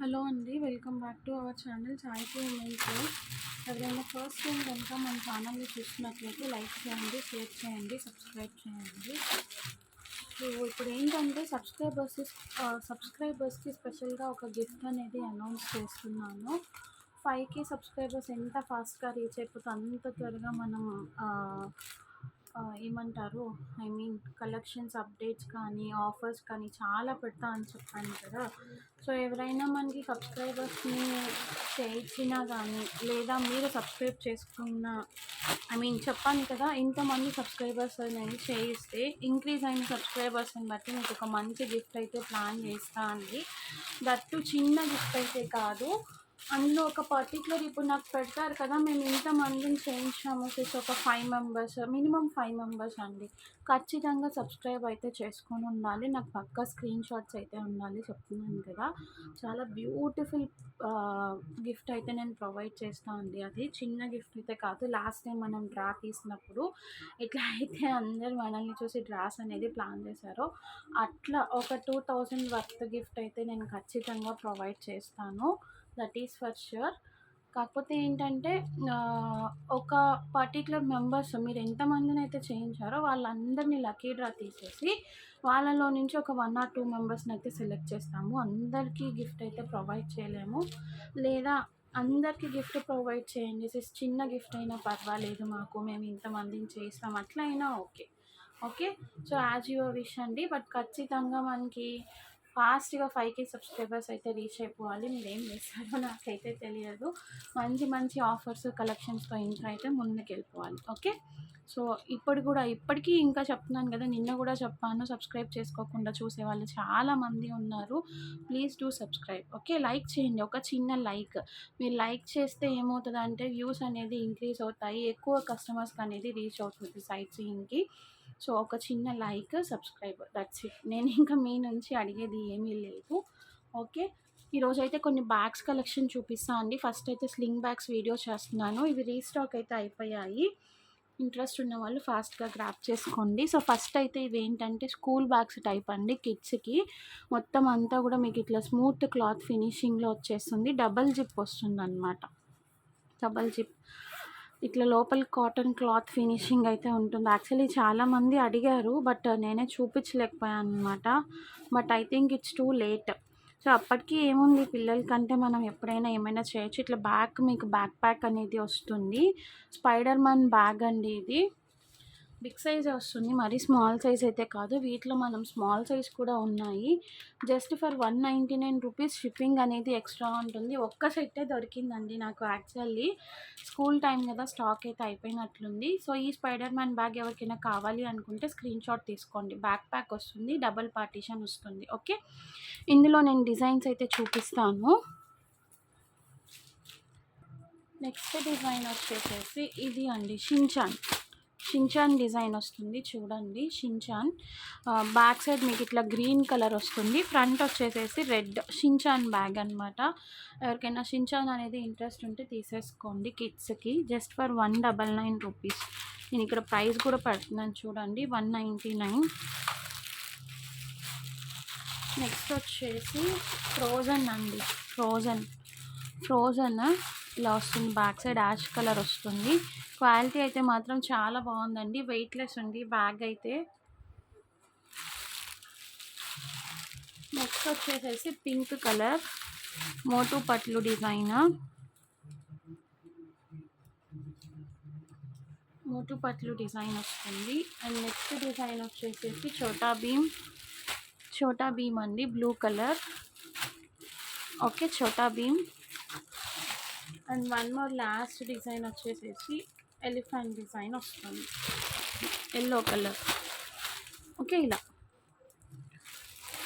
Hello అండి. Welcome back to our channel సాయికి women's. ఎవరైనా ఫస్ట్ టైం కనుక మన ఛానల్ని చూస్తున్నట్లయితే లైక్ చేయండి, షేర్ చేయండి, సబ్స్క్రైబ్ చేయండి. సో ఇప్పుడు ఏంటంటే సబ్స్క్రైబర్స్కి స్పెషల్గా ఒక గిఫ్ట్ అనేది అనౌన్స్ చేస్తున్నాను. 5K సబ్స్క్రైబర్స్ ఎంత ఫాస్ట్గా రీచ్ అయిపోతే అంత త్వరగా మనం ఏమంటారు కలెక్షన్స్ అప్డేట్స్ కానీ ఆఫర్స్ కానీ చాలా పెడతా అని చెప్పాను కదా. సో ఎవరైనా మనకి సబ్స్క్రైబర్స్ని చేయించినా కానీ లేదా మీరు సబ్స్క్రైబ్ చేసుకున్న చెప్పాను కదా, ఇంతమంది సబ్స్క్రైబర్స్ అనేది చేయిస్తే ఇంక్రీజ్ అయిన సబ్స్క్రైబర్స్ని బట్టి మీకు ఒక మంచి గిఫ్ట్ అయితే ప్లాన్ చేస్తా అండి. దట్టు చిన్న గిఫ్ట్ అయితే కాదు, అందులో ఒక పర్టికులర్ ఇప్పుడు నాకు పెడతారు కదా, మేము ఇంతమందిని చేయించాము ఒక 5 మెంబర్స్, మినిమం 5 మెంబర్స్ అండి. ఖచ్చితంగా సబ్స్క్రైబ్ అయితే చేసుకొని ఉండాలి. నాకు పక్కా స్క్రీన్ షాట్స్ అయితే ఉండాలి, చెప్తున్నాను కదా. చాలా బ్యూటిఫుల్ గిఫ్ట్ అయితే నేను ప్రొవైడ్ చేస్తాను అండి. అది చిన్న గిఫ్ట్ అయితే కాదు. లాస్ట్ టైం మనం డ్రా తీసినప్పుడు ఎట్లా అయితే అందరు మనల్ని చూసి డ్రాస్ అనేది ప్లాన్ చేశారో అట్లా ఒక 2000 వర్త్ గిఫ్ట్ అయితే నేను ఖచ్చితంగా ప్రొవైడ్ చేస్తాను. That is for sure. కాకపోతే ఏంటంటే ఒక పర్టికులర్ మెంబర్స్ మీరు ఎంతమందిని అయితే చేయించారో వాళ్ళందరినీ లక్కీ డ్రా తీసేసి వాళ్ళలో నుంచి ఒక 1 or 2 మెంబర్స్ని అయితే సెలెక్ట్ చేస్తాము. అందరికీ గిఫ్ట్ అయితే ప్రొవైడ్ చేయలేము, లేదా అందరికీ గిఫ్ట్ ప్రొవైడ్ చేయండి చిన్న గిఫ్ట్ అయినా పర్వాలేదు మాకు, మేము ఇంతమందిని చేస్తాం, అట్లా అయినా okay. So as your wish అండి. బట్ ఖచ్చితంగా మనకి ఫాస్ట్గా 5K సబ్స్క్రైబర్స్ అయితే రీచ్ అయిపోవాలి. మీరు ఏం చేస్తారో నాకైతే తెలియదు. మంచి ఆఫర్స్ కలెక్షన్స్తో ఇంకా అయితే ముందుకు వెళ్ళిపోవాలి. ఓకే. సో ఇప్పటికీ ఇంకా చెప్తున్నాను కదా, నిన్న కూడా చెప్పాను, సబ్స్క్రైబ్ చేసుకోకుండా చూసేవాళ్ళు చాలామంది ఉన్నారు. Please do subscribe. Okay. Like చేయండి, ఒక చిన్న లైక్. మీరు లైక్ చేస్తే ఏమవుతుందంటే వ్యూస్ అనేది ఇంక్రీజ్ అవుతాయి, ఎక్కువ కస్టమర్స్కి అనేది రీచ్ అవుతుంది సైట్ సీయింగ్కి. సో ఒక చిన్న లైక్, సబ్స్క్రైబ్, దట్స్ ఇట్. నేను ఇంకా మీ నుంచి అడిగేది ఏమీ లేదు. ఓకే. ఈరోజు అయితే కొన్ని బ్యాగ్స్ కలెక్షన్ చూపిస్తాను అండి. ఫస్ట్ అయితే స్లింగ్ బ్యాగ్స్ వీడియో చేస్తున్నాను. ఇవి రీస్టాక్ అయితే అయిపోయాయి. ఇంట్రెస్ట్ ఉన్న వాళ్ళు ఫాస్ట్గా గ్రాప్ చేసుకోండి. సో ఫస్ట్ అయితే ఇవి ఏంటంటే స్కూల్ బ్యాగ్స్ టైప్ అండి. కిడ్స్కి మొత్తం అంతా కూడా మీకు ఇట్లా స్మూత్ క్లాత్ ఫినిషింగ్లో వచ్చేస్తుంది. డబల్ జిప్ వస్తుంది అనమాట. డబల్ జిప్ ఇట్లా లోపల కాటన్ క్లాత్ ఫినిషింగ్ అయితే ఉంటుంది. యాక్చువల్లీ చాలామంది అడిగారు, బట్ నేనే చూపించలేకపోయాను అనమాట. But I think it's too late. So అప్పటికి ఏముంది, పిల్లలకంటే మనం ఎప్పుడైనా ఏమైనా చేయొచ్చు. ఇట్లా మీకు బ్యాక్ ప్యాక్ అనేది వస్తుంది. స్పైడర్ మ్యాన్ బ్యాగ్ అండి ఇది. బిగ్ సైజే వస్తుంది, మరీ స్మాల్ సైజ్ అయితే కాదు. వీటిలో మనం స్మాల్ సైజ్ కూడా ఉన్నాయి. జస్ట్ ఫర్ 199 రూపీస్ షిప్పింగ్ అనేది ఎక్స్ట్రా ఉంటుంది. ఒక్క సెట్టే దొరికిందండి నాకు. యాక్చువల్లీ స్కూల్ టైం కదా, స్టాక్ అయితే అయిపోయినట్లుంది. సో ఈ స్పైడర్ మ్యాన్ బ్యాగ్ ఎవరికైనా కావాలి అనుకుంటే స్క్రీన్ షాట్ తీసుకోండి. బ్యాక్ ప్యాక్ వస్తుంది, డబల్ పార్టీషన్ వస్తుంది. ఓకే. ఇందులో నేను డిజైన్స్ అయితే చూపిస్తాను. నెక్స్ట్ డిజైన్ వచ్చేసేసి ఇది అండి, షిన్చాన్ డిజైన్ వస్తుంది. చూడండి, షిన్చాన్ బ్యాక్ సైడ్ మీకు ఇట్లా గ్రీన్ కలర్ వస్తుంది. ఫ్రంట్ వచ్చేసేసి రెడ్. షిన్చాన్ బ్యాగ్ అనమాట. ఎవరికైనా షిన్చాన్ అనేది ఇంట్రెస్ట్ ఉంటే తీసేసుకోండి కిడ్స్కి. Just for 199 rupees. నేను ఇక్కడ ప్రైస్ కూడా పెడుతున్నాను చూడండి, 199. నెక్స్ట్ వచ్చేసి ఫ్రోజన్ అండి. ఫ్రోజన్ ఇలా వస్తుంది. బ్యాక్ సైడ్ యాష్ కలర్ వస్తుంది. క్వాలిటీ అయితే మాత్రం చాలా బాగుందండి. వెయిట్లెస్ ఉంది బ్యాగ్ అయితే. నెక్స్ట్ వచ్చేసేసి పింక్ కలర్ మోటు పట్లు డిజైన్. వస్తుంది. అండ్ నెక్స్ట్ డిజైన్ వచ్చేసేసి చోటా భీమ్ అండి, blue colour. Okay, Chhota Bheem. And one more last design వచ్చేసేసి ఎలిఫెంట్ డిజైన్ వస్తుంది, ఎల్లో కలర్. ఓకే, ఇలా.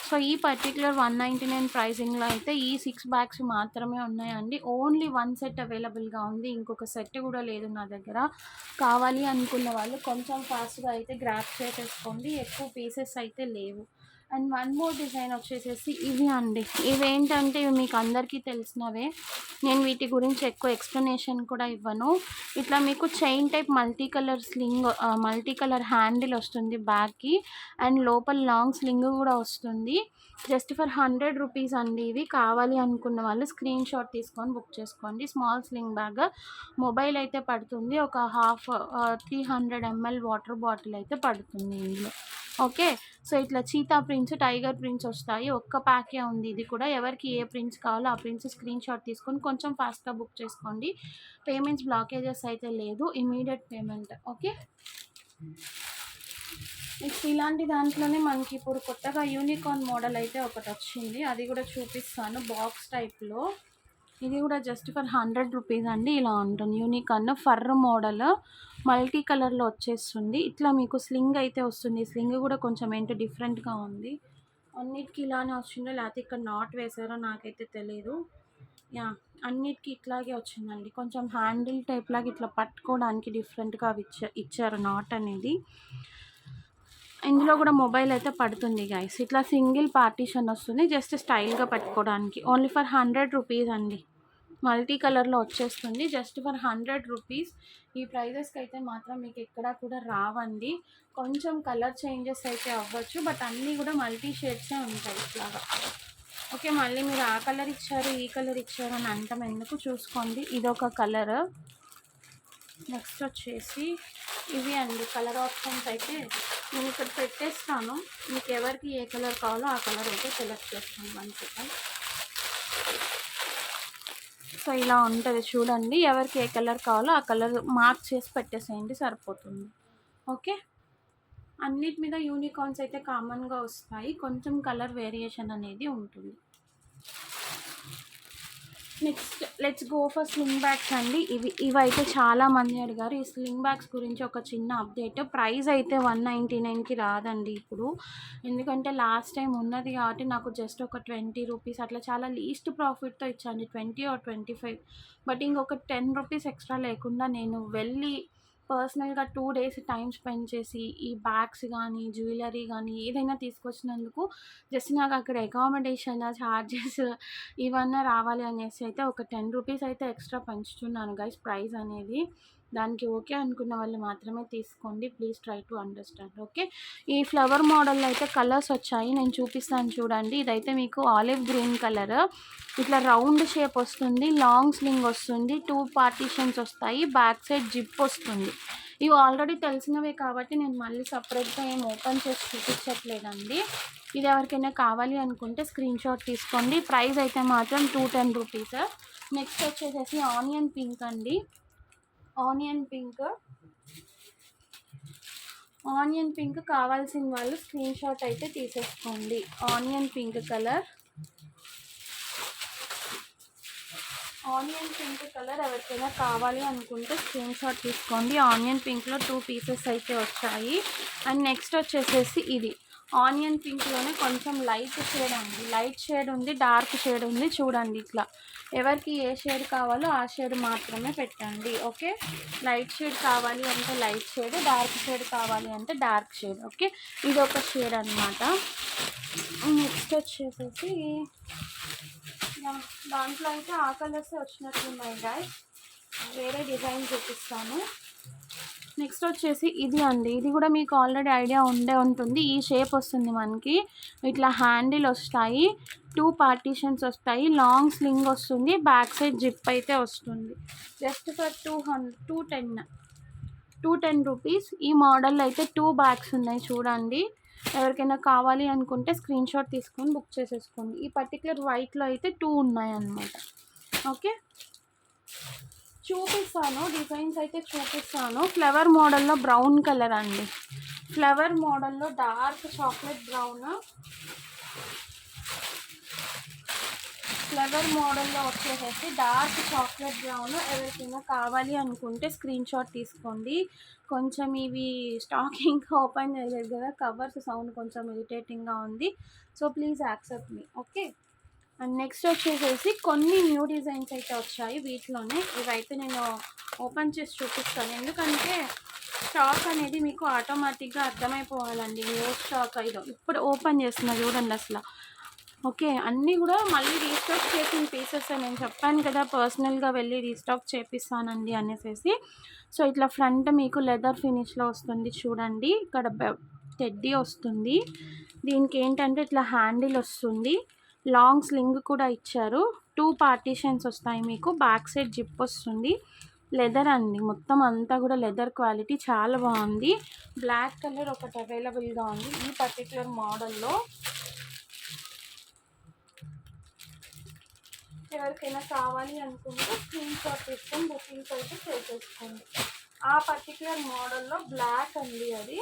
సో ఈ పర్టికులర్ 199 ప్రైసింగ్లో అయితే ఈ 6 బ్యాగ్స్ మాత్రమే ఉన్నాయండి. ఓన్లీ 1 సెట్ అవైలబుల్గా ఉంది, ఇంకొక సెట్ కూడా లేదు నా దగ్గర. కావాలి అనుకున్న వాళ్ళు కొంచెం ఫాస్ట్గా అయితే గ్రాప్ చేసేసుకోండి. ఎక్కువ పీసెస్ అయితే లేవు. అండ్ వన్ మోర్ డిజైన్ వచ్చేసేసి ఇవి అండి. ఇవేంటంటే ఇవి మీకు అందరికీ తెలిసినవే, నేను వీటి గురించి ఎక్కువ ఎక్స్ప్లెనేషన్ కూడా ఇవ్వను. ఇట్లా మీకు chain type multi colour handle వస్తుంది బ్యాగ్కి, అండ్ లోపల లాంగ్ స్లింగ్ కూడా వస్తుంది. జస్ట్ ఫర్ 100 రూపీస్ అండి. ఇవి కావాలి అనుకున్న వాళ్ళు స్క్రీన్ షాట్ తీసుకొని బుక్ చేసుకోండి. స్మాల్ స్లింగ్ బ్యాగ్, మొబైల్ అయితే పడుతుంది, ఒక 300 ml వాటర్ బాటిల్ అయితే పడుతుంది ఇందులో. ఓకే, సో ఇట్లా చీతా ప్రింట్స్, టైగర్ ప్రింట్స్ వస్తాయి. ఒక్క ప్యాకే ఉంది ఇది కూడా. ఎవరికి ఏ ప్రింట్స్ కావాలో ఆ ప్రింట్స్ స్క్రీన్ షాట్ తీసుకొని కొంచెం ఫాస్ట్గా బుక్ చేసుకోండి. పేమెంట్స్ బ్లాకేజెస్ అయితే లేదు, ఇమీడియట్ పేమెంట్. ఓకే, నెక్స్ట్ ఇలాంటి దాంట్లోనే మనకి ఇప్పుడు కొత్తగా యూనికార్న్ మోడల్ అయితే ఒకటి వచ్చింది, అది కూడా చూపిస్తాను. బాక్స్ టైప్లో ఇది కూడా జస్ట్ ఫర్ 100 రూపీస్ అండి. ఇలా ఉంటుంది యూనికార్న్ ఫర్ మోడల్, మల్టీ కలర్లో వచ్చేస్తుంది. ఇట్లా మీకు స్లింగ్ అయితే వస్తుంది. స్లింగ్ కూడా కొంచెం ఏంటో డిఫరెంట్గా ఉంది. అన్నిటికీ ఇలానే వచ్చిందో లేకపోతే ఇక్కడ నాట్ వేసారో నాకైతే తెలియదు. యా, అన్నిటికీ ఇట్లాగే వచ్చిందండి. కొంచెం హ్యాండిల్ టైప్ లాగా ఇట్లా పట్టుకోవడానికి డిఫరెంట్గా ఇచ్చారు నాట్ అనేది. ఇందులో కూడా మొబైల్ అయితే పడుతుంది గైస్. ఇట్లా సింగిల్ పార్టీషన్ వస్తుంది, జస్ట్ స్టైల్గా పట్టుకోవడానికి. ఓన్లీ ఫర్ 100 రూపీస్ అండి. మల్టీ కలర్లో వచ్చేస్తుంది, జస్ట్ ఫర్ 100 రూపీస్. ఈ ప్రైజెస్కి అయితే మాత్రం మీకు ఎక్కడా కూడా రావండి. కొంచెం కలర్ చేంజెస్ అయితే అవ్వచ్చు, బట్ అన్నీ కూడా మల్టీ షేడ్సే ఉంటాయి ఇట్లాగా. ఓకే, మళ్ళీ మీరు ఆ కలర్ ఇచ్చారు ఈ కలర్ ఇచ్చారు అని అంటాం ఎందుకు, చూసుకోండి. ఇదొక కలర్. నెక్స్ట్ వచ్చేసి ఇవి అండి కలర్ ఆప్షన్స్ అయితే నేను ఇక్కడ పెట్టేస్తాను. మీకు ఎవరికి ఏ కలర్ కావాలో ఆ కలర్ అయితే సెలెక్ట్ చేస్తాను 1 సెకండ్. సో ఇలా ఉంటుంది చూడండి. ఎవరికి ఏ కలర్ కావాలో ఆ కలర్ మార్క్ చేసి పెట్టేసేయండి, సరిపోతుంది. ఓకే, అన్నిటి మీద యూనికార్న్స్ అయితే కామన్గా వస్తాయి, కొంచెం కలర్ వేరియేషన్ అనేది ఉంటుంది. Next let's go for sling bags అండి. ఇవైతే చాలామంది అడిగారు. ఈ స్లింగ్ బ్యాగ్స్ గురించి ఒక చిన్న అప్డేట్. ప్రైస్ అయితే 199కి రాదండి ఇప్పుడు, ఎందుకంటే లాస్ట్ టైం ఉన్నది కాబట్టి నాకు జస్ట్ ఒక 20 రూపీస్ అట్లా చాలా లీస్ట్ ప్రాఫిట్తో ఇచ్చాను, 20 or 25. బట్ ఇంకొక 10 రూపీస్ ఎక్స్ట్రా లేకుండా నేను వెళ్ళి పర్సనల్గా 2 days టైం స్పెండ్ చేసి ఈ బ్యాగ్స్ కానీ జ్యువెలరీ కానీ ఏదైనా తీసుకొచ్చినందుకు జస్ట్ నాకు అక్కడ అకామిడేషన్ ఛార్జెస్ ఇవన్నీ రావాలి అనేసి అయితే ఒక 10 రూపీస్ అయితే ఎక్స్ట్రా పెంచుతున్నాను గైస్ ప్రైస్ అనేది. దానికి ఓకే అనుకున్న వాళ్ళు మాత్రమే తీసుకోండి, please try to understand. Okay, ఈ ఫ్లవర్ మోడల్లో అయితే కలర్స్ వచ్చాయి, నేను చూపిస్తాను చూడండి. ఇదైతే మీకు ఆలివ్ గ్రీన్ కలర్, ఇట్లా రౌండ్ షేప్ వస్తుంది, లాంగ్ స్లింగ్ వస్తుంది, 2 పార్టీషన్స్ వస్తాయి, బ్యాక్ సైడ్ జిప్ వస్తుంది. ఇవి ఆల్రెడీ తెలిసినవే కాబట్టి నేను మళ్ళీ సపరేట్గా ఏం ఓపెన్ చేసి చూపించట్లేదండి. ఇది ఎవరికైనా కావాలి అనుకుంటే స్క్రీన్ షాట్ తీసుకోండి. ప్రైస్ అయితే మాత్రం 210 రూపీస్. నెక్స్ట్ వచ్చేసేసి ఆనియన్ పింక్ అండి. ఆనియన్ పింక్ కావాల్సిన వాళ్ళు స్క్రీన్ షాట్ అయితే తీసేసుకోండి. ఆనియన్ పింక్ కలర్ ఎవరికైనా కావాలి అనుకుంటే స్క్రీన్ షాట్ తీసుకోండి. ఆనియన్ పింక్లో 2 పీసెస్ అయితే వచ్చాయి. అండ్ నెక్స్ట్ వచ్చేసేసి ఇది ఆనియన్ పింక్లోనే కొంచెం లైట్ షేడ్ అండి. లైట్ షేడ్ ఉంది, డార్క్ షేడ్ ఉంది, చూడండి ఇట్లా. ఎవరికి ఏ షేడ్ కావాలో ఆ షేడ్ మాత్రమే పెట్టండి. ఓకే, లైట్ షేడ్ కావాలి అంటే లైట్ షేడ్, డార్క్ షేడ్ కావాలి అంటే డార్క్ షేడ్. ఓకే, ఇది ఒక షేడ్ అనమాట. నెక్స్ట్ వచ్చేసేసి దాంట్లో అయితే ఆ కలర్సే వచ్చినట్లున్నాయి గాయ్స్, వేరే డిజైన్ చూపిస్తాను. నెక్స్ట్ వచ్చేసి ఇది అండి. ఇది కూడా మీకు ఆల్రెడీ ఐడియా ఉంటుంది. ఈ షేప్ వస్తుంది మనకి, ఇట్లా హ్యాండిల్ వస్తాయి, 2 పార్టీషన్స్ వస్తాయి, లాంగ్ స్లింగ్ వస్తుంది, బ్యాక్ సైడ్ జిప్ అయితే వస్తుంది. Just for 210 rupees. ఈ మోడల్ అయితే 2 బ్యాగ్స్ ఉన్నాయి చూడండి. ఎవరికైనా కావాలి అనుకుంటే స్క్రీన్ షాట్ తీసుకొని బుక్ చేసేసుకోండి. ఈ పర్టికులర్ వైట్లో అయితే 2 ఉన్నాయి అన్నమాట. ఓకే, చూపిస్తాను డిజైన్స్ అయితే చూపిస్తాను. ఫ్లవర్ మోడల్లో బ్రౌన్ కలర్ అండి. ఫ్లవర్ మోడల్లో డార్క్ చాక్లెట్ బ్రౌన్, ఫ్లవర్ మోడల్లో వచ్చేసేసి డార్క్ చాక్లెట్ బ్రౌన్. ఎవరికైనా కావాలి అనుకుంటే స్క్రీన్ షాట్ తీసుకోండి. కొంచెం ఇవి స్టాకింగ్ ఓపెన్ చేయలేదు కదా, కవర్స్ సౌండ్ కొంచెం ఇరిటేటింగ్గా ఉంది, so please accept me. Okay, and next వచ్చేసేసి కొన్ని న్యూ డిజైన్స్ అయితే వచ్చాయి వీటిలోనే. ఇవైతే నేను ఓపెన్ చేసి చూపిస్తాను, ఎందుకంటే స్టాక్ అనేది మీకు ఆటోమేటిక్గా అర్థమైపోవాలండి. న్యూ స్టాక్ ఇదో ఇప్పుడు ఓపెన్ చేస్తున్నా చూడండి అసలు. ఓకే. అన్నీ కూడా మళ్ళీ రీస్టాక్ చేసిన పీసెసే. నేను చెప్పాను కదా పర్సనల్‌గా వెళ్ళి రీస్టాక్ చేపిస్తానండి అనేసేసి. సో, ఇట్లా ఫ్రంట్ మీకు లెదర్ ఫినిష్‌లో వస్తుంది చూడండి. ఇక్కడ టెడ్డీ వస్తుంది. దీనికి ఏంటంటే ఇట్లా హ్యాండిల్ వస్తుంది. లాంగ్ స్లింగ్ కూడా ఇచ్చారు. 2 పార్టీషన్స్ వస్తాయి మీకు. బ్యాక్ సైడ్ జిప్ వస్తుంది. లెదర్ అండి. మొత్తం అంతా కూడా లెదర్ క్వాలిటీ చాలా బాగుంది. బ్లాక్ కలర్ ఒకటి అవైలబుల్‌గా ఉంది ఈ పర్టిక్యులర్ మోడల్‌లో. ఎవరికైనా కావాలి అనుకుంటే స్క్రీన్ షాట్ తీసుకొని బుకింగ్స్ అయితే చేసేసుకోండి. ఆ పర్టిక్యులర్ మోడల్లో బ్లాక్ అండి అది.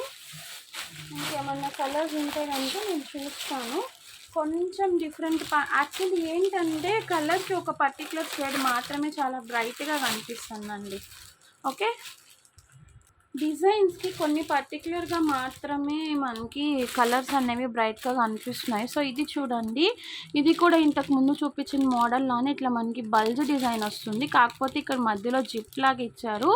ఇంకేమన్నా కలర్స్ ఉంటే కనుక నేను చూస్తాను. కొంచెం డిఫరెంట్ యాక్చువల్లీ ఏంటంటే కలర్కి ఒక పర్టిక్యులర్ షేడ్ మాత్రమే చాలా బ్రైట్గా కనిపిస్తుందండి. ఓకే. డిజైన్స్కి కొన్ని పర్టిక్యులర్గా మాత్రమే మనకి కలర్స్ అనేవి బ్రైట్గా కనిపిస్తున్నాయి. సో ఇది చూడండి, ఇది కూడా ఇంతకు ముందు చూపించిన మోడల్లోనే ఇట్లా మనకి బల్జ్ డిజైన్ వస్తుంది. కాకపోతే ఇక్కడ మధ్యలో జిప్ లాగా ఇచ్చారు.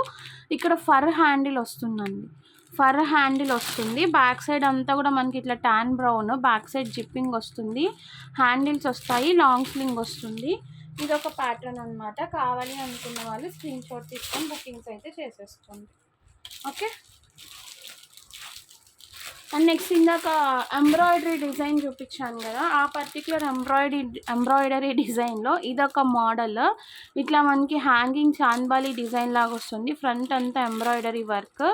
ఇక్కడ ఫర్ హ్యాండిల్ వస్తుందండి. ఫర్ హ్యాండిల్ వస్తుంది. బ్యాక్ సైడ్ అంతా కూడా మనకి ఇట్లా ట్యాన్ బ్రౌన్. బ్యాక్ సైడ్ జిప్పింగ్ వస్తుంది. హ్యాండిల్స్ వస్తాయి. లాంగ్ స్లింగ్ వస్తుంది. ఇదొక ప్యాటర్న్ అనమాట. కావాలి అనుకున్న వాళ్ళు స్క్రీన్ షాట్ తీసుకొని బుకింగ్స్ అయితే చేసేసుకోండి. ఓకే. అండ్ నెక్స్ట్ ఇందాక ఎంబ్రాయిడరీ డిజైన్ చూపించాను కదా, ఆ పర్టికులర్ ఎంబ్రాయిడరీ డిజైన్లో ఇదొక మోడల్. ఇట్లా మనకి హ్యాంగింగ్ చాన్బాలి డిజైన్ లాగా వస్తుంది. ఫ్రంట్ అంతా ఎంబ్రాయిడరీ వర్క్.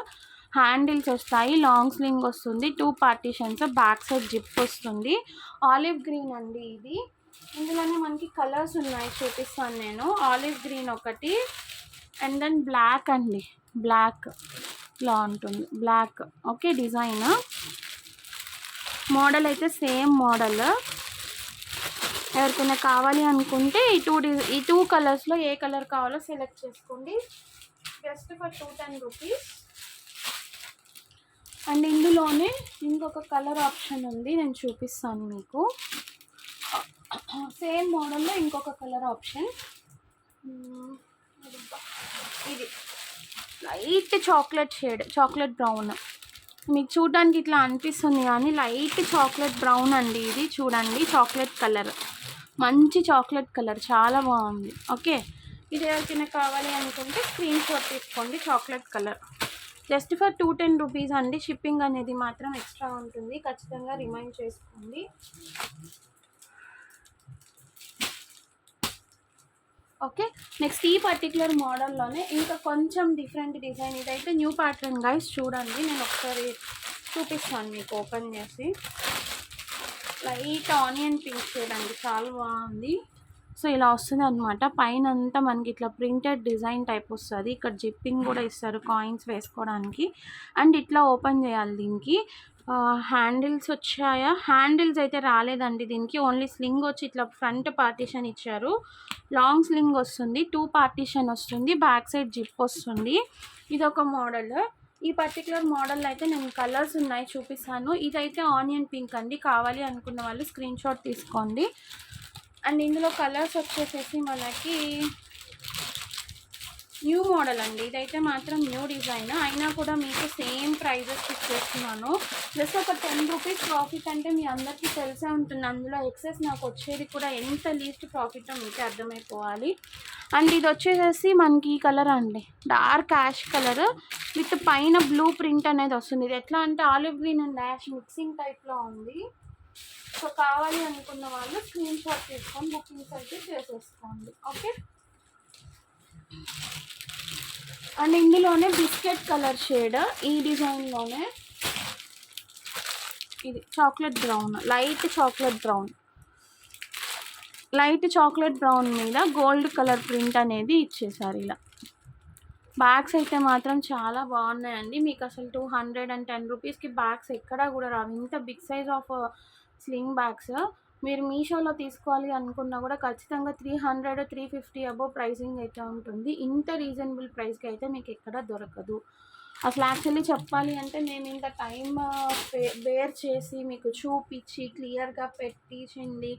హ్యాండిల్స్ వస్తాయి. లాంగ్ స్లింగ్ వస్తుంది. 2 పార్టీషన్స్. బ్యాక్ సైడ్ జిప్ వస్తుంది. ఆలివ్ గ్రీన్ అండి ఇది. ఇందులోనే మనకి కలర్స్ ఉన్నాయి, చూపిస్తాను నేను. ఆలివ్ గ్రీన్ ఒకటి, అండ్ దెన్ బ్లాక్ అండి. బ్లాక్ ఇలా ఉంటుంది. బ్లాక్. ఓకే. డిజైన్ మోడల్ అయితే సేమ్ మోడల్. ఎవరికైనా కావాలి అనుకుంటే ఈ టూ కలర్స్లో ఏ కలర్ కావాలో సెలెక్ట్ చేసుకోండి. Just for 210 rupees. అండ్ ఇందులోనే ఇంకొక కలర్ ఆప్షన్ ఉంది, నేను చూపిస్తాను మీకు. సేమ్ మోడల్లో ఇంకొక కలర్ ఆప్షన్. ఇది light chocolate shade, chocolate brown. మీకు చూడడానికి ఇట్లా అనిపిస్తుంది కానీ లైట్ చాక్లెట్ బ్రౌన్ అండి ఇది. చూడండి, చాక్లెట్ కలర్, మంచి చాక్లెట్ కలర్, చాలా బాగుంది. ఓకే. ఇది ఎవరికైనా కావాలి అనుకుంటే స్క్రీన్ షాట్ తీసుకోండి. Chocolate colour just for 210 rupees అండి. షిప్పింగ్ అనేది మాత్రం ఎక్స్ట్రా ఉంటుంది, ఖచ్చితంగా రిమైండ్ చేసుకోండి. ఓకే. నెక్స్ట్ ఈ పర్టికులర్ మోడల్లోనే ఇంకా కొంచెం డిఫరెంట్ డిజైన్. ఇదైతే న్యూ ప్యాటర్న్ గైస్. చూడండి, నేను ఒకసారి చూపిస్తాను మీకు ఓపెన్ చేసి. లైట్ ఆనియన్ పింక్ షేడ్ అండి, చాలా బాగుంది. సో ఇలా వస్తుంది అనమాట. పైన అంతా మనకి ఇట్లా ప్రింటెడ్ డిజైన్ టైప్ వస్తుంది. ఇక్కడ జిప్పింగ్ కూడా ఇస్తారు కాయిన్స్ వేసుకోవడానికి. అండ్ ఇట్లా ఓపెన్ చేయాలి. దీనికి హ్యాండిల్స్ వచ్చాయా? హ్యాండిల్స్ అయితే రాలేదండి దీనికి. ఓన్లీ స్లింగ్ వచ్చి ఇట్లా ఫ్రంట్ పార్టీషన్ ఇచ్చారు. లాంగ్ స్లింగ్ వస్తుంది. 2 పార్టీషన్ వస్తుంది. బ్యాక్ సైడ్ జిప్ వస్తుంది. ఇదొక మోడల్. ఈ పర్టికులర్ మోడల్ అయితే నేను కలర్స్ ఉన్నాయి, చూపిస్తాను. ఇదైతే ఆనియన్ పింక్ అండి. కావాలి అనుకున్న వాళ్ళు స్క్రీన్ షాట్ తీసుకోండి. అండ్ ఇందులో కలర్స్ వచ్చేసేసి మనకి న్యూ మోడల్ అండి. ఇదైతే మాత్రం న్యూ డిజైన్ అయినా కూడా మీకు సేమ్ ప్రైజెస్ ఇచ్చేస్తున్నాను. జస్ట్ ఒక 10 రూపీస్ ప్రాఫిట్ అంటే మీ అందరికీ తెలిసే ఉంటుంది. అందులో ఎక్సెస్ నాకు వచ్చేది కూడా ఎంత లీస్ట్ ప్రాఫిట్ మీకే అర్థమైపోవాలి. అండ్ ఇది వచ్చేసేసి మనకి ఈ కలర్ అండి, డార్క్ యాష్ కలర్ విత్ పైన బ్లూ ప్రింట్ అనేది వస్తుంది. ఇది ఎట్లా అంటే olive green and ash mixing టైప్లో ఉంది. సో కావాలి అనుకున్న వాళ్ళు స్క్రీన్ షాట్ తీసుకొని బుకింగ్స్ అయితే చేసేసుకోండి. ఓకే. అండ్ ఇందులోనే బిస్కెట్ కలర్ షేడ్, ఈ డిజైన్లోనే ఇది chocolate brown, light chocolate brown మీద గోల్డ్ కలర్ ప్రింట్ అనేది ఇచ్చేసారు ఇలా. బ్యాగ్స్ అయితే మాత్రం చాలా బాగున్నాయండి. మీకు అసలు 210 రూపీస్కి బ్యాగ్స్ ఎక్కడా కూడా రావు. ఇంత big size of sling bags మీరు మీషోలో తీసుకోవాలి అనుకున్నా కూడా ఖచ్చితంగా 300, 350 అబోవ్ ప్రైసింగ్ అయితే ఉంటుంది. ఇంత రీజనబుల్ ప్రైస్కి అయితే మీకు ఎక్కడ దొరకదు. అసలు యాక్చువల్లీ చెప్పాలి అంటే నేను ఇంత టైం బేర్ చేసి మీకు చూపించి క్లియర్గా పెట్టించింది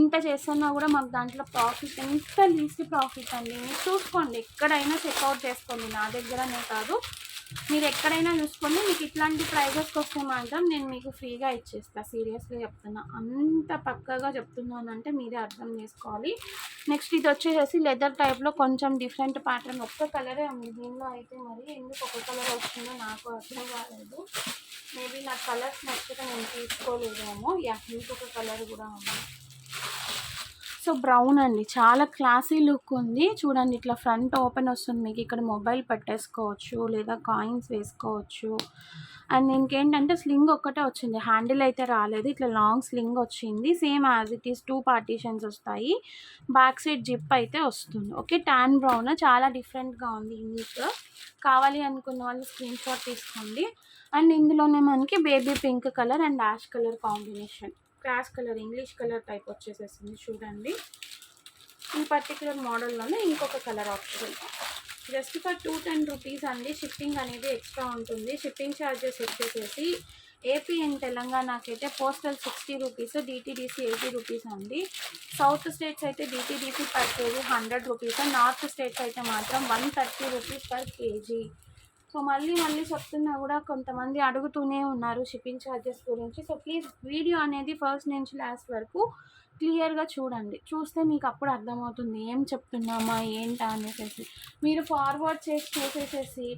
ఇంత చేస్తున్నా కూడా మాకు దాంట్లో ప్రాఫిట్ ఎంత లీస్ట్ ప్రాఫిట్ అండి. మీరు చూసుకోండి, ఎక్కడైనా చెక్అవుట్ చేసుకోండి, నా దగ్గరనే కాదు. మీరు ఎక్కడైనా చూసుకొని మీకు ఇట్లాంటి ప్రైజెస్కి వస్తే మాత్రం నేను మీకు ఫ్రీగా ఇచ్చేస్తా. సీరియస్లీ చెప్తున్నా, అంత పక్కగా చెప్తున్నానంటే మీరే అర్థం చేసుకోవాలి. నెక్స్ట్ ఇది వచ్చేసి లెదర్ టైప్లో కొంచెం డిఫరెంట్ ప్యాటర్న్, ఒక్క కలరే ఉంది దీనిలో అయితే. మరి ఎందుకు ఒక కలర్ వచ్చిందో నాకు అర్థం కాలేదు. మేబీ నాకు కలర్స్ నచ్చితే నేను తీసుకోలేదేమో. ఇంకొక కలర్ కూడా ఉంది. సో బ్రౌన్ అండి, చాలా క్లాసీ లుక్ ఉంది. చూడండి ఇట్లా ఫ్రంట్ ఓపెన్ వస్తుంది మీకు. ఇక్కడ మొబైల్ పెట్టేసుకోవచ్చు లేదా కాయిన్స్ వేసుకోవచ్చు. అండ్ ఇంకేంటంటే స్లింగ్ ఒక్కటే వచ్చింది, హ్యాండిల్ అయితే రాలేదు. ఇట్లా లాంగ్ స్లింగ్ వచ్చింది, same as it is 2 partitions వస్తాయి. బ్యాక్ సైడ్ జిప్ అయితే వస్తుంది. ఓకే, ట్యాన్ బ్రౌన్, చాలా డిఫరెంట్గా ఉంది. యూనిక్ కావాలి అనుకున్న వాళ్ళు స్క్రీన్ షాట్ తీసుకోండి. అండ్ ఇందులోనే మనకి baby pink colour and ash colour combination, class colour, English colour type వచ్చేసేసింది. చూడండి ఈ పర్టికులర్ మోడల్లోనే ఇంకొక colour option. Just for 210 rupees అండి. షిప్పింగ్ అనేది ఎక్స్ట్రా ఉంటుంది. షిప్పింగ్ ఛార్జెస్ వచ్చేసేసి ఏపీ అండ్ తెలంగాణకైతే పోస్టల్ 60 రూపీస్, డిటీడీసీ 80 రూపీస్ అండి. సౌత్ స్టేట్స్ అయితే DTDC per KG 100 rupees. North states అయితే మాత్రం 130 రూపీస్ పర్ కేజీ. సో మళ్ళీ చెప్తున్నా కూడా కొంతమంది అడుగుతూనే ఉన్నారు షిప్పింగ్ ఛార్జెస్ గురించి. సో ప్లీజ్ వీడియో అనేది ఫస్ట్ నుంచి లాస్ట్ వరకు క్లియర్గా చూడండి. చూస్తే మీకు అప్పుడు అర్థమవుతుంది ఏం చెప్తున్నామా ఏంటా అనేసి. మీరు ఫార్వర్డ్ చేసి చూసేసేసి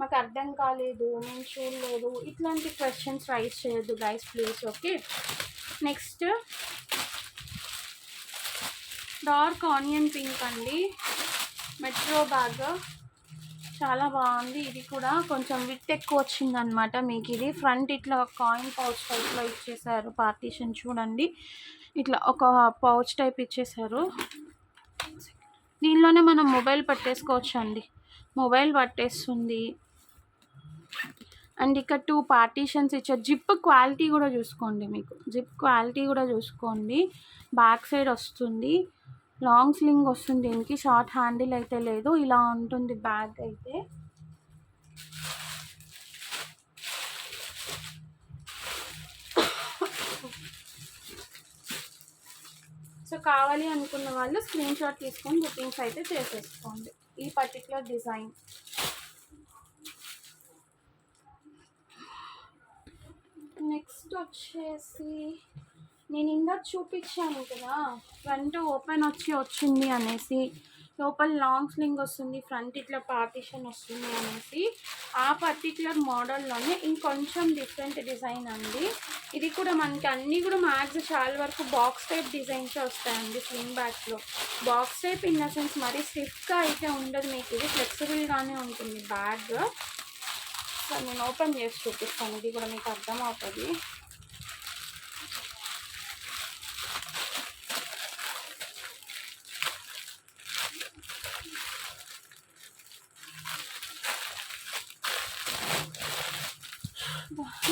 మాకు అర్థం కాలేదు, మేము చూడలేదు, ఇట్లాంటి క్వశ్చన్స్ రైజ్ చేయొద్దు guys please. Okay, next dark onion pink అండి, మెట్రో బ్యాగ్, చాలా బాగుంది. ఇది కూడా కొంచెం విత్ ఎక్కువ వచ్చిందనమాట మీకు. ఇది ఫ్రంట్ ఇట్లా కాయిన్ పౌచ్ టైప్లో ఇచ్చేసారు పార్టీషన్. చూడండి ఇట్లా ఒక పౌచ్ టైప్ ఇచ్చేసారు. దీనిలోనే మనం మొబైల్ పట్టేసుకోవచ్చు అండి, మొబైల్ పట్టేస్తుంది. అండ్ ఇక్కడ 2 పార్టీషన్స్ ఇచ్చారు. జిప్ క్వాలిటీ కూడా చూసుకోండి, మీకు జిప్ క్వాలిటీ కూడా చూసుకోండి. బ్యాక్ సైడ్ వస్తుంది, లాంగ్ స్లింగ్ వస్తుంది దీనికి, షార్ట్ హ్యాండిల్ అయితే లేదు. ఇలా ఉంటుంది బ్యాగ్ అయితే. సో కావాలి అనుకున్న వాళ్ళు స్క్రీన్ షాట్ తీసుకొని బుకింగ్స్ అయితే చేసేసుకోండి ఈ పర్టికులర్ డిజైన్. నెక్స్ట్ వచ్చేసి నేను ఇందాక చూపించాను కదా ఫ్రంట్ ఓపెన్ వచ్చింది అనేసి, లోపల లాంగ్ స్లింగ్ వస్తుంది, ఫ్రంట్ ఇట్లా పార్టీషన్ వస్తుంది అనేసి. ఆ పర్టికులర్ మోడల్లోనే ఇంకొంచెం డిఫరెంట్ డిజైన్ అండి. ఇది కూడా మనకి అన్నీ కూడా మ్యాక్స్ చాలా వరకు బాక్స్ టైప్ డిజైన్స్ వస్తాయండి. స్లింగ్ బ్యాగ్స్లో box type in the sense మరీ స్టిఫ్గా అయితే ఉండదు మీకు, ఇది ఫ్లెక్సిబుల్గానే ఉంటుంది బ్యాగ్. సో నేను ఓపెన్ చేసి చూపిస్తాను, ఇది కూడా మీకు అర్థం అవుతుంది.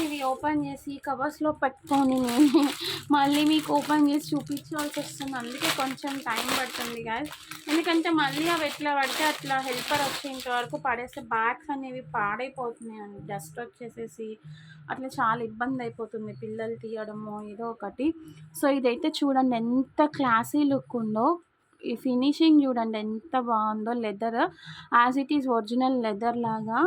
ఇవి ఓపెన్ చేసి కవర్స్లో పెట్టుకొని నేను మళ్ళీ మీకు ఓపెన్ చేసి చూపించాల్సి వస్తుంది. అందుకే కొంచెం టైం పడుతుంది గాయస్. ఎందుకంటే మళ్ళీ అవి ఎట్లా పడితే అట్లా హెల్పర్ వచ్చేంత వరకు పడేస్తే బ్యాగ్స్ అనేవి పాడైపోతున్నాయండి. డస్ట్ వచ్చేసేసి అట్లా చాలా ఇబ్బంది అయిపోతుంది పిల్లలు తీయడము ఏదో ఒకటి. సో ఇదైతే చూడండి ఎంత క్లాసీ లుక్ ఉందో, ఈ ఫినిషింగ్ చూడండి ఎంత బాగుందో. Leather as it is original leather లాగా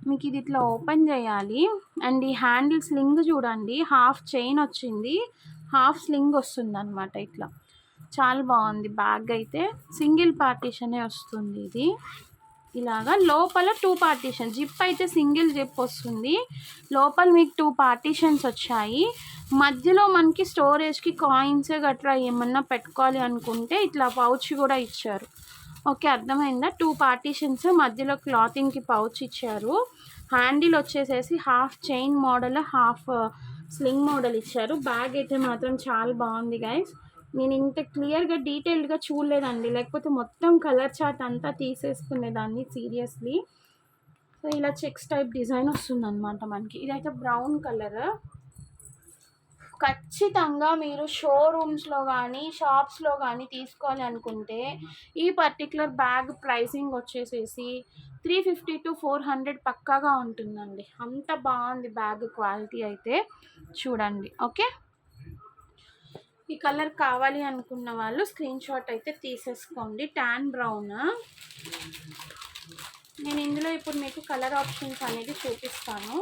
మీకు ఇది ఇట్లా ఓపెన్ చేయాలి. అండ్ ఈ హ్యాండిల్ స్లింగ్ చూడండి, హాఫ్ చైన్ వచ్చింది, హాఫ్ స్లింగ్ వస్తుంది అనమాట. ఇట్లా చాలా బాగుంది బ్యాగ్ అయితే. సింగిల్ పార్టీషనే వస్తుంది ఇది. ఇలాగా లోపల 2 పార్టీషన్, జిప్ అయితే సింగిల్ జిప్ వస్తుంది, లోపల మీకు 2 పార్టీషన్స్ వచ్చాయి. మధ్యలో మనకి స్టోరేజ్కి కాయిన్స్ గట్రా ఏమన్నా పెట్టుకోవాలి అనుకుంటే ఇట్లా పౌచ్ కూడా ఇచ్చారు. ఓకే, అర్థమైందా? 2 పార్టీషన్స్, మధ్యలో క్లాతింగ్కి పౌచ్ ఇచ్చారు. హ్యాండిల్ వచ్చేసేసి half chain model, half sling model ఇచ్చారు. బ్యాగ్ అయితే మాత్రం చాలా బాగుంది గైస్. నేను ఇంత క్లియర్గా డీటెయిల్డ్గా చూడలేదండి, లేకపోతే మొత్తం కలర్ చార్ట్ అంతా తీసేసుకునేదాన్ని సీరియస్లీ. సో ఇలా చెక్స్ టైప్ డిజైన్ వస్తుందన్నమాట మనకి. ఇదైతే బ్రౌన్ కలర్. ఖచ్చితంగా మీరు షోరూమ్స్లో కానీ షాప్స్లో కానీ తీసుకోవాలి అనుకుంటే ఈ పర్టికులర్ బ్యాగ్ ప్రైసింగ్ వచ్చేసేసి 350 to 400 పక్కాగా ఉంటుందండి. అంత బాగుంది బ్యాగ్ క్వాలిటీ అయితే చూడండి. ఓకే, ఈ కలర్ కావాలి అనుకున్న వాళ్ళు స్క్రీన్ షాట్ అయితే తీసేసుకోండి. ట్యాన్ బ్రౌన్, నేను ఇందులో ఇప్పుడు మీకు కలర్ ఆప్షన్స్ అనేది చూపిస్తాను.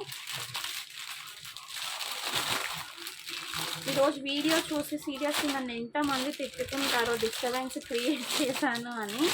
ఈరోజు వీడియో చూసి సీరియస్లీ నన్ను ఎంతమంది తిట్టుకుంటారో డిస్టర్బెన్స్ క్రియేట్ చేశాను అని.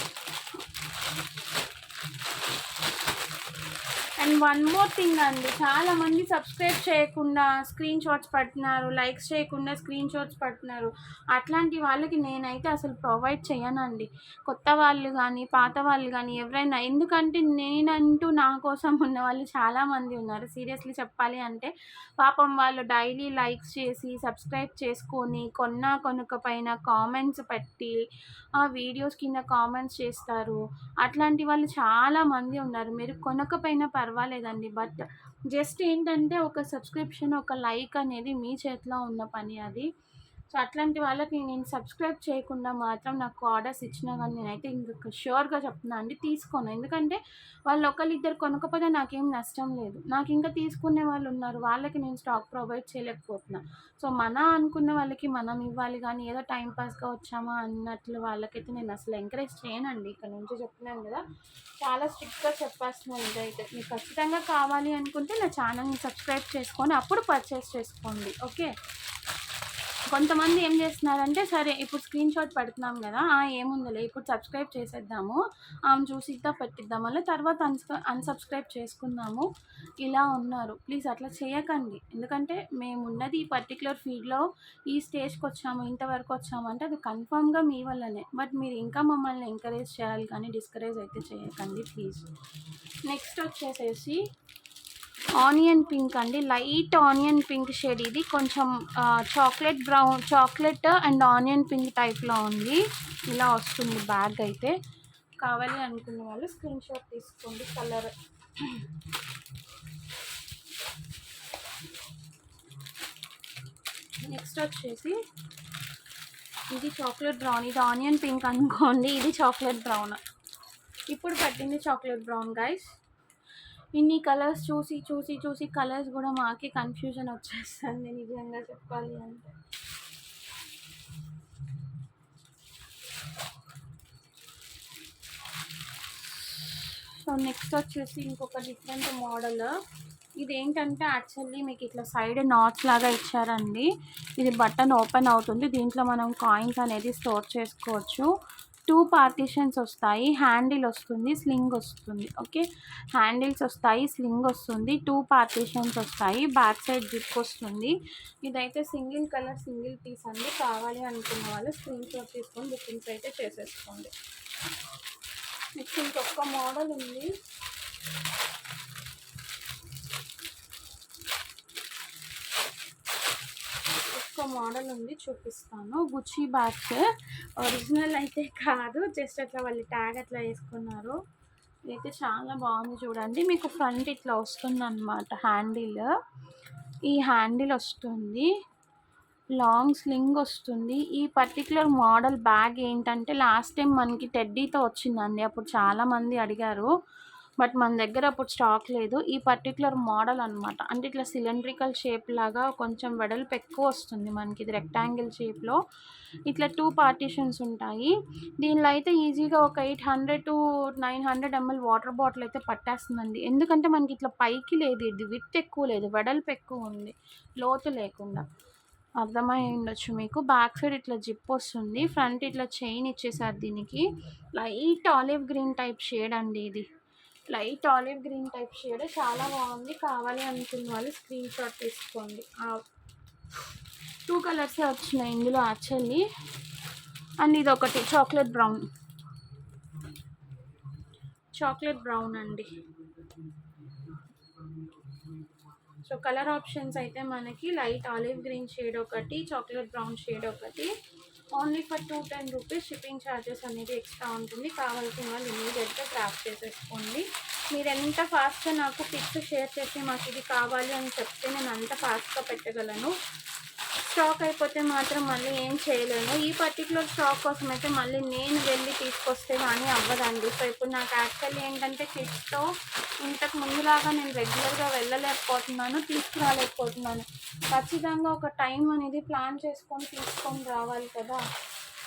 అండ్ వన్ మోర్ థింగ్ అండి, చాలామంది సబ్స్క్రైబ్ చేయకుండా స్క్రీన్ షాట్స్ పడుతున్నారు, లైక్స్ చేయకుండా స్క్రీన్ షాట్స్ పడుతున్నారు. అట్లాంటి వాళ్ళకి నేనైతే అసలు ప్రొవైడ్ చేయనండి, కొత్త వాళ్ళు కానీ పాత వాళ్ళు కానీ ఎవరైనా. ఎందుకంటే నేనంటూ నా కోసం ఉన్న వాళ్ళు చాలామంది ఉన్నారు. సీరియస్లీ చెప్పాలి అంటే పాపం వాళ్ళు డైలీ లైక్స్ చేసి సబ్స్క్రైబ్ చేసుకొని కొనకపోయిన కామెంట్స్ పెట్టి ఆ వీడియోస్ కింద కామెంట్స్ చేస్తారు. అట్లాంటి వాళ్ళు చాలామంది ఉన్నారు. మీరు కొనకపోయినా పర్వాలేదండి, బట్ జస్ట్ ఏంటంటే ఒక సబ్స్క్రిప్షన్, ఒక లైక్ అనేది మీ చేతిలో ఉన్న పని అది. సో అట్లాంటి వాళ్ళకి నేను సబ్స్క్రైబ్ చేయకుండా మాత్రం నాకు ఆర్డర్స్ ఇచ్చినా కానీ నేనైతే ఇంకొక ష్యూర్గా చెప్తున్నా అండి, తీసుకోను. ఎందుకంటే వాళ్ళు ఒకళ్ళిద్దరు కొనకపోతే నాకేం నష్టం లేదు. నాకు ఇంకా తీసుకునే వాళ్ళు ఉన్నారు, వాళ్ళకి నేను స్టాక్ ప్రొవైడ్ చేయలేకపోతున్నా. సో మన అనుకున్న వాళ్ళకి మనం ఇవ్వాలి, కానీ ఏదో టైంపాస్గా వచ్చామా అన్నట్లు వాళ్ళకైతే నేను అసలు ఎంకరేజ్ చేయనండి. ఇక్కడ నుంచి చెప్తున్నాను కదా, చాలా స్ట్రిక్ట్గా చెప్పేస్తున్నాను. ఇదైతే మీకు ఖచ్చితంగా కావాలి అనుకుంటే నా ఛానల్ని సబ్స్క్రైబ్ చేసుకొని అప్పుడు పర్చేస్ చేసుకోండి. ఓకే. కొంతమంది ఏం చేస్తున్నారంటే, సరే ఇప్పుడు స్క్రీన్ షాట్ పెడుతున్నాం కదా, ఏముందిలే ఇప్పుడు సబ్స్క్రైబ్ చేసేద్దాము, ఆమె చూసిద్దా పెట్టిద్దాం, మళ్ళీ తర్వాత అన్సబ్స్క్రైబ్ చేసుకుందాము, ఇలా ఉన్నారు. ప్లీజ్ అట్లా చేయకండి. ఎందుకంటే మేము ఉన్నది ఈ పర్టికులర్ ఫీల్డ్లో ఈ స్టేజ్కి వచ్చాము, ఇంతవరకు వచ్చాము అంటే అది కన్ఫామ్గా మీ వల్లనే. బట్ మీరు ఇంకా మమ్మల్ని ఎంకరేజ్ చేయాలి కానీ డిస్కరేజ్ అయితే చేయకండి ప్లీజ్. నెక్స్ట్ వచ్చేసేసి ఆనియన్ పింక్ అండి, లైట్ ఆనియన్ పింక్ షేడ్. ఇది కొంచెం చాక్లెట్ అండ్ ఆనియన్ పింక్ టైప్లో ఉంది. ఇలా వస్తుంది బ్యాగ్ అయితే. కావాలి అనుకున్న వాళ్ళు స్క్రీన్ షాట్ తీసుకోండి. కలర్ నెక్స్ట్ వచ్చేసి ఇది చాక్లెట్ బ్రౌన్. ఇది ఆనియన్ పింక్ అనుకోండి, ఇది చాక్లెట్ బ్రౌన్. ఇప్పుడు పట్టింది చాక్లెట్ బ్రౌన్ గైస్. ఇన్ని కలర్స్ చూసి చూసి చూసి కలర్స్ కూడా మాకే కన్ఫ్యూజన్ వచ్చేస్తుంది నిజంగా చెప్పాలి అంటే. సో నెక్స్ట్ వచ్చేసి ఇంకొక డిఫరెంట్ మోడల్. ఇదేంటంటే యాక్చువల్లీ మీకు ఇట్లా సైడ్ నాట్స్ లాగా ఇచ్చారండి. ఇది బటన్ ఓపెన్ అవుతుంది, దీంట్లో మనం కాయిన్స్ అనేది స్టోర్ చేసుకోవచ్చు. 2 పార్టీషన్స్ వస్తాయి, హ్యాండిల్ వస్తుంది, స్లింగ్ వస్తుంది. ఓకే, హ్యాండిల్స్ వస్తాయి, స్లింగ్ వస్తుంది, 2 పార్టీషన్స్ వస్తాయి, బ్యాక్ సైడ్ జిప్ వస్తుంది. ఇదైతే సింగిల్ కలర్ సింగిల్ పీస్ అండి. కావాలి అనుకున్న వాళ్ళు స్క్రీన్ షాట్ తీసుకొని బుకింగ్స్ అయితే చేసేసుకోండి. నెక్స్ట్ ఇంకొక మోడల్ ఉంది. మోడల్ ఉంది, చూపిస్తాను. గుచ్చి బ్యాగ్స్ ఒరిజినల్ అయితే కాదు, జస్ట్ అట్లా వాళ్ళు ట్యాగ్ అట్లా వేసుకున్నారు. ఇదైతే చాలా బాగుంది చూడండి. మీకు ఫ్రంట్ ఇట్లా వస్తుంది అన్నమాట హ్యాండిల్. ఈ హ్యాండిల్ వస్తుంది, లాంగ్ స్లింగ్ వస్తుంది. ఈ పర్టికులర్ మోడల్ బ్యాగ్ ఏంటంటే లాస్ట్ టైం మనకి టెడ్డీతో వచ్చిందండి, అప్పుడు చాలామంది అడిగారు, బట్ మన దగ్గర అప్పుడు స్టాక్ లేదు. ఈ పర్టికులర్ మోడల్ అనమాట. అంటే ఇట్లా సిలిండ్రికల్ షేప్ లాగా కొంచెం వెడల్పు ఎక్కువ వస్తుంది మనకి. ఇది రెక్టాంగిల్ షేప్లో ఇట్లా 2 పార్టీషన్స్ ఉంటాయి. దీనిలో అయితే ఈజీగా ఒక 800 to 900 ml వాటర్ బాటిల్ అయితే పట్టేస్తుందండి. ఎందుకంటే మనకి ఇట్లా పైకి లేదు, ఇది విత్ ఎక్కువ లేదు, వెడల్పు ఎక్కువ ఉంది, లోతు లేకుండా. అర్థమై ఉండొచ్చు మీకు. బ్యాక్ సైడ్ ఇట్లా జిప్ వస్తుంది, ఫ్రంట్ ఇట్లా చైన్ ఇచ్చేసారు దీనికి. Light olive green type shade అండి ఇది. Light olive green type shade చాలా బాగుంది. కావాలి అనుకున్న వాళ్ళు స్క్రీన్ షాట్ తీసుకోండి. 2 కలర్సే వచ్చినాయి ఇందులో యాక్చువల్లీ. అండ్ ఇది ఒకటి చాక్లెట్ బ్రౌన్ అండి. సో కలర్ ఆప్షన్స్ అయితే మనకి లైట్ ఆలివ్ గ్రీన్ షేడ్ ఒకటి, చాక్లెట్ బ్రౌన్ షేడ్ ఒకటి. Only for 210 rupees. Shipping charges అనేది ఎక్స్ట్రా ఉంటుంది. కావాల్సిన వాళ్ళు ఇమీడియట్గా గ్రాప్ చేసేసుకోండి. మీరు ఎంత ఫాస్ట్గా నాకు పిక్స్ షేర్ చేసి మాకు ఇది కావాలి అని చెప్తే నేను అంత ఫాస్ట్గా పెట్టగలను. స్టాక్ అయిపోతే మాత్రం మళ్ళీ ఏం చేయలేను. ఈ పర్టికులర్ స్టాక్ కోసం అయితే మళ్ళీ నేను వెళ్ళి తీసుకొస్తే కానీ అవ్వదండి. సో ఇప్పుడు నాకు యాక్చువల్లీ ఏంటంటే కిడ్స్తో ఇంతకు ముందులాగా నేను రెగ్యులర్గా వెళ్ళలేకపోతున్నాను, తీసుకురాలేకపోతున్నాను. ఖచ్చితంగా ఒక టైం అనేది ప్లాన్ చేసుకొని తీసుకొని రావాలి కదా.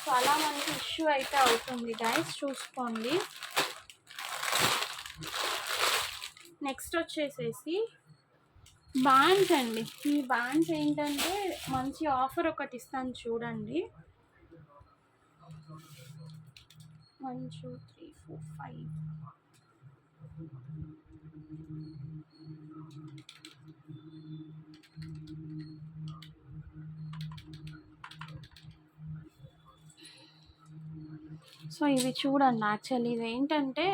సో అలా మనకి ఇష్యూ అయితే అవుతుంది గైస్, చూసుకోండి. నెక్స్ట్ వచ్చేసేసి బ్యాండ్స్ అండి. ఈ బ్యాండ్స్ ఏంటంటే మంచి ఆఫర్ ఒకటి ఇస్తాను చూడండి. 1 2 3 4 5 సో ఇవి చూడండి. యాక్చువల్లీ ఇది ఏంటంటే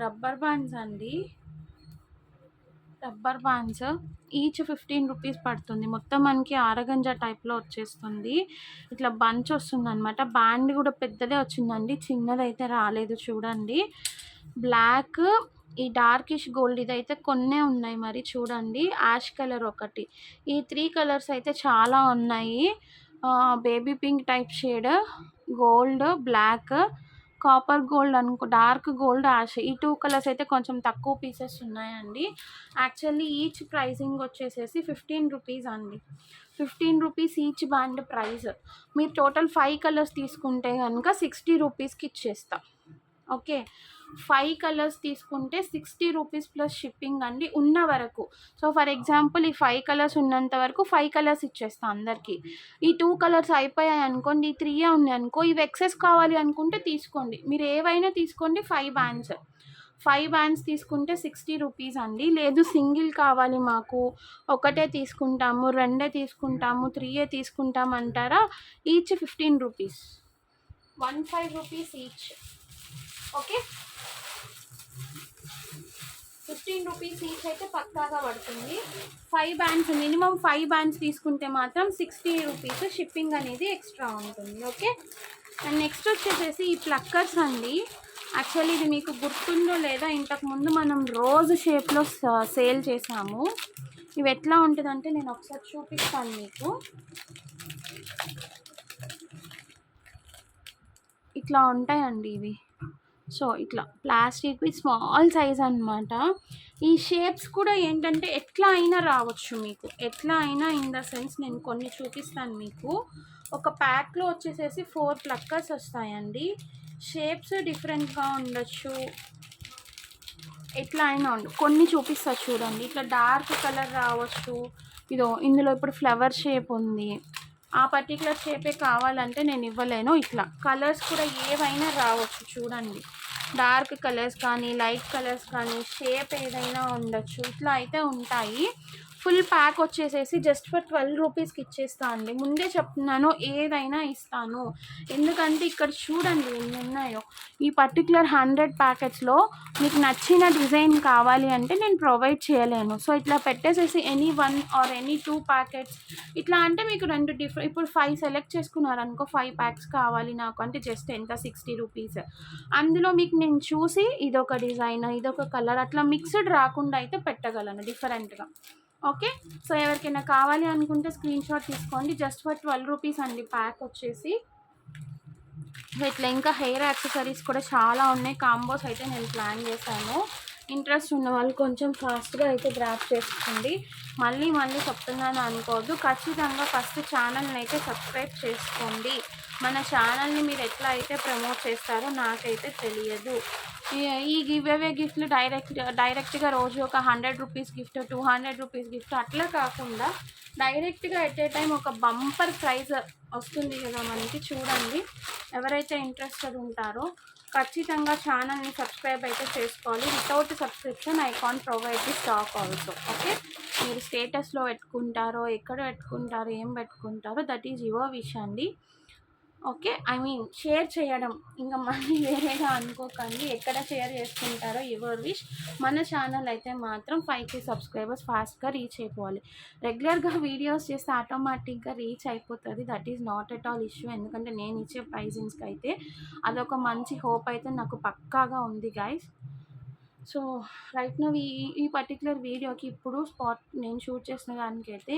రబ్బర్ బ్యాండ్స్ అండి. రబ్బర్ బ్యాండ్స్ ఈచ్ 15 రూపీస్ పడుతుంది. మొత్తం మనకి ఆరగంజ టైప్లో వచ్చేస్తుంది. ఇట్లా బంచ్ వస్తుంది అనమాట. బ్యాండ్ కూడా పెద్దదే వచ్చిందండి, చిన్నదైతే రాలేదు. చూడండి బ్లాక్, ఈ డార్కిష్ గోల్డ్ ఇదైతే కొన్నే ఉన్నాయి మరి. చూడండి యాష్ కలర్ ఒకటి, ఈ 3 కలర్స్ అయితే చాలా ఉన్నాయి. Baby pink type shade, gold, black, copper gold అనుకో, డార్క్ గోల్డ్, యాష్, ఈ 2 కలర్స్ అయితే కొంచెం తక్కువ పీసెస్ ఉన్నాయండి. యాక్చువల్లీ ఈచ్ ప్రైసింగ్ వచ్చేసేసి 15 రూపీస్ అండి. 15 రూపీస్ ఈచ్ బ్యాండ్ ప్రైస్. మీరు టోటల్ 5 కలర్స్ తీసుకుంటే కనుక 60 రూపీస్కి ఇచ్చేస్తా. ఓకే, 5 కలర్స్ తీసుకుంటే 60 రూపీస్ ప్లస్ షిప్పింగ్ అండి ఉన్న వరకు. సో ఫర్ ఎగ్జాంపుల్ ఈ 5 కలర్స్ ఉన్నంత వరకు 5 కలర్స్ ఇచ్చేస్తాను అందరికీ. ఈ 2 కలర్స్ అయిపోయాయి అనుకోండి, ఈ 3 ఉన్నాయి అనుకో, ఇవి ఎక్సెస్ కావాలి అనుకుంటే తీసుకోండి. మీరు ఏవైనా తీసుకోండి. 5 బ్యాండ్స్ తీసుకుంటే 60 రూపీస్ అండి. లేదు సింగిల్ కావాలి మాకు, ఒకటే తీసుకుంటాము, రెండే తీసుకుంటాము, 3 తీసుకుంటాం అంటారా, each 15 rupees, 15 rupees each. Okay, 15 rupees each అయితే పక్కాగా పడుతుంది. 5 బ్యాండ్స్, మినిమం 5 బ్యాండ్స్ తీసుకుంటే మాత్రం 60 రూపీస్ షిప్పింగ్ అనేది ఎక్స్ట్రా ఉంటుంది. ఓకే, అండ్ నెక్స్ట్ వచ్చేసేసి ఈ ప్లక్కర్స్ అండి. యాక్చువల్లీ ఇది మీకు గుర్తుందో లేదా, ఇంతకుముందు మనం రోజ్ షేప్లో సేల్ చేసాము. ఇవి ఎట్లా ఉంటుందంటే నేను ఒకసారి చూపిస్తాను మీకు. ఇట్లా ఉంటాయండి ఇవి. సో ఇట్లా ప్లాస్టిక్వి స్మాల్ సైజ్ అనమాట. ఈ షేప్స్ కూడా ఏంటంటే ఎట్లా అయినా రావచ్చు మీకు, ఎట్లా అయినా ఇన్ ద సెన్స్ నేను కొన్ని చూపిస్తాను మీకు. ఒక ప్యాక్లో వచ్చేసేసి 4 ప్లక్కర్స్ వస్తాయండి. షేప్స్ డిఫరెంట్గా ఉండొచ్చు, ఎట్లా అయినా కొన్ని చూపిస్తా చూడండి. ఇట్లా డార్క్ కలర్ రావచ్చు. ఇందులో ఇప్పుడు ఫ్లవర్ షేప్ ఉంది, ఆ పర్టికులర్ షేపే కావాలంటే నేను ఇవ్వలేను. ఇట్లా కలర్స్ కూడా ఏవైనా రావచ్చు. చూడండి డార్క్ కలర్స్ కానీ లైట్ కలర్స్ కానీ షేప్ ఏదైనా ఉండొచ్చు. ఇట్లా అయితే ఉంటాయి. ఫుల్ ప్యాక్ వచ్చేసేసి జస్ట్ ఫర్ 12 రూపీస్కి ఇచ్చేస్తా అండి. ముందే చెప్తున్నాను ఏదైనా ఇస్తాను, ఎందుకంటే ఇక్కడ చూడండి ఎన్ని ఉన్నాయో. ఈ పర్టికులర్ 100 ప్యాకెట్స్లో మీకు నచ్చిన డిజైన్ కావాలి అంటే నేను ప్రొవైడ్ చేయలేను. సో ఇట్లా పెట్టేసేసి ఎనీ 1 ఆర్ ఎనీ 2 ప్యాకెట్స్ ఇట్లా అంటే మీకు 2 డిఫరెంట్, ఇప్పుడు 5 సెలెక్ట్ చేసుకున్నారనుకో, 5 ప్యాక్స్ కావాలి నాకు అంటే జస్ట్ ఎంత 60 రూపీస్. అందులో మీకు నేను చూసి ఇదొక డిజైన్, ఇదొక కలర్, అట్లా మిక్స్డ్ రాకుండా అయితే పెట్టగలను డిఫరెంట్గా. ఓకే, సో ఎవరికైనా కావాలి అనుకుంటే స్క్రీన్ షాట్ తీసుకోండి. జస్ట్ ఫర్ 12 రూపీస్ అండి ప్యాక్ వచ్చేసి. ఇట్లా ఇంకా హెయిర్ యాక్సెసరీస్ కూడా చాలా ఉన్నాయి. కాంబోస్ అయితే నేను ప్లాన్ చేశాను. ఇంట్రెస్ట్ ఉన్న వాళ్ళు కొంచెం ఫాస్ట్గా అయితే గ్రాప్ చేసుకోండి. మళ్ళీ చెప్తున్నాను అనుకోవద్దు. ఖచ్చితంగా ఫస్ట్ ఛానల్ని అయితే సబ్స్క్రైబ్ చేసుకోండి. మన ఛానల్ని మీరు ఎట్లా అయితే ప్రమోట్ చేస్తారో నాకైతే తెలియదు. ఈ గివ్ అవే గిఫ్ట్లు డైరెక్ట్గా రోజు ఒక 100 రూపీస్ గిఫ్ట్, 200 రూపీస్ గిఫ్ట్ అట్లా కాకుండా డైరెక్ట్గా ఎట్ ఏ టైం ఒక బంపర్ ప్రైజ్ వస్తుంది కదా మనకి. చూడండి ఎవరైతే ఇంట్రెస్టెడ్ ఉంటారో ఖచ్చితంగా ఛానల్ని సబ్స్క్రైబ్ అయితే చేసుకోవాలి. Without subscription I can't provide the stock also. Okay, మీరు స్టేటస్లో పెట్టుకుంటారో, ఎక్కడ పెట్టుకుంటారో, ఏం పెట్టుకుంటారో దట్ ఈజ్ యువర్ విష్ అండి. ఓకే, ఐ మీన్ షేర్ చేయడం, ఇంకా మళ్ళీ వేరేగా అనుకోకండి. ఎక్కడ షేర్ చేసుకుంటారో యువర్ విష్. మన ఛానల్ అయితే మాత్రం 5K సబ్స్క్రైబర్స్ ఫాస్ట్గా రీచ్ అయిపోవాలి. రెగ్యులర్గా వీడియోస్ చేస్తే ఆటోమేటిక్గా రీచ్ అయిపోతుంది. That is not at all issue. ఎందుకంటే నేను ఇచ్చే ప్రైజింగ్స్కి అయితే అదొక మంచి హోప్ అయితే నాకు పక్కాగా ఉంది గైస్. సో రైట్ నో ఈ పర్టికులర్ వీడియోకి ఇప్పుడు నేను షూట్ చేసిన దానికైతే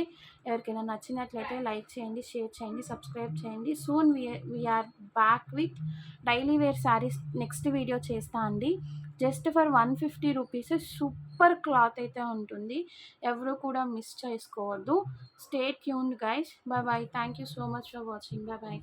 ఎవరికైనా నచ్చినట్లయితే లైక్ చేయండి, షేర్ చేయండి, సబ్స్క్రైబ్ చేయండి. Soon we're back with daily wear saris next video చేస్తా అండి. Just for 150 rupees super cloth అయితే ఉంటుంది. ఎవరు కూడా మిస్ చేసుకోవద్దు. Stay tuned guys. Bye bye. Thank you so much for watching. Bye bye.